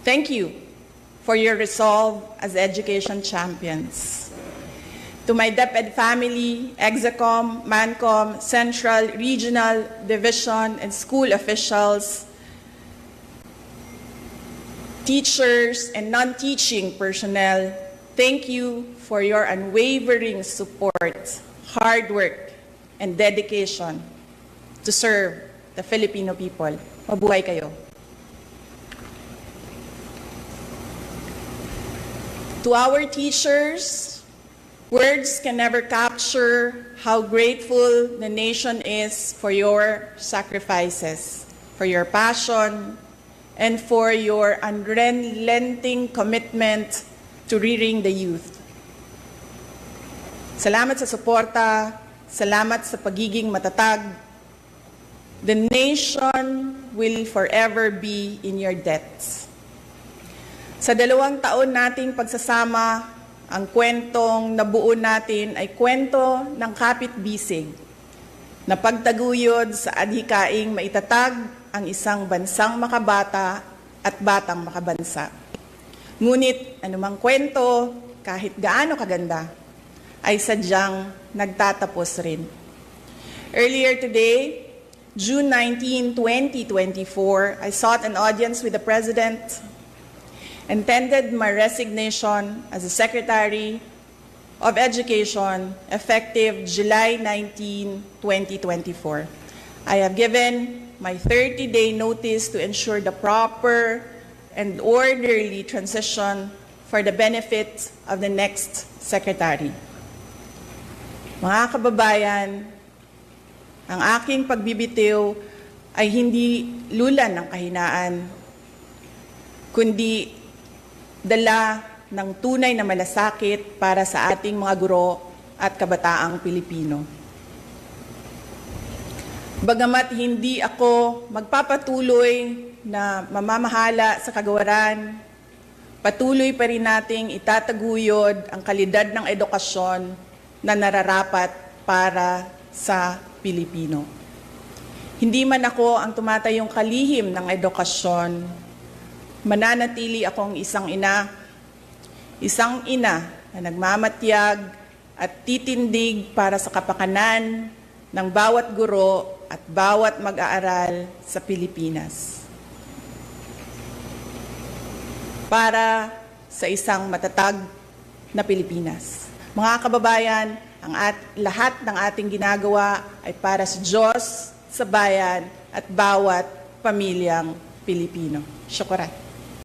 Thank you for your resolve as education champions. To my DepEd family, Execom, Mancom, Central, Regional, Division, and school officials, teachers, and non-teaching personnel, thank you for your unwavering support, hard work, and dedication to serve the Filipino people. Mabuhay kayo. To our teachers, words can never capture how grateful the nation is for your sacrifices, for your passion, and for your unrelenting commitment to rearing the youth. Salamat sa suporta, salamat sa pagiging matatag. The nation will forever be in your debts. Sa 2 taon nating pagsasama, ang kwentong nabuo natin ay kwento ng kapit-bisig na pagtaguyod sa adhikaing maitatag ang isang bansang makabata at batang makabansa. Ngunit anumang kwento, kahit gaano kaganda, ay sadyang nagtatapos rin. Earlier today, June 19, 2024, I sought an audience with the President and tendered my resignation as the Secretary of Education effective July 19, 2024. I have given my 30-day notice to ensure the proper and orderly transition for the benefit of the next Secretary. Mga kababayan, ang aking pagbibitiw ay hindi lulan ng kahinaan, kundi dala ng tunay na malasakit para sa ating mga guro at kabataang Pilipino. Bagamat hindi ako magpapatuloy na mamamahala sa kagawaran, patuloy pa rin nating itataguyod ang kalidad ng edukasyon na nararapat para sa Pilipino. Hindi man ako ang tumatayong kalihim ng edukasyon, mananatili akong isang ina na nagmamatyag at titindig para sa kapakanan ng bawat guro at bawat mag-aaral sa Pilipinas. Para sa isang matatag na Pilipinas. Mga kababayan, lahat ng ating ginagawa ay para sa Diyos, sa bayan at bawat pamilyang Pilipino. Syukuran.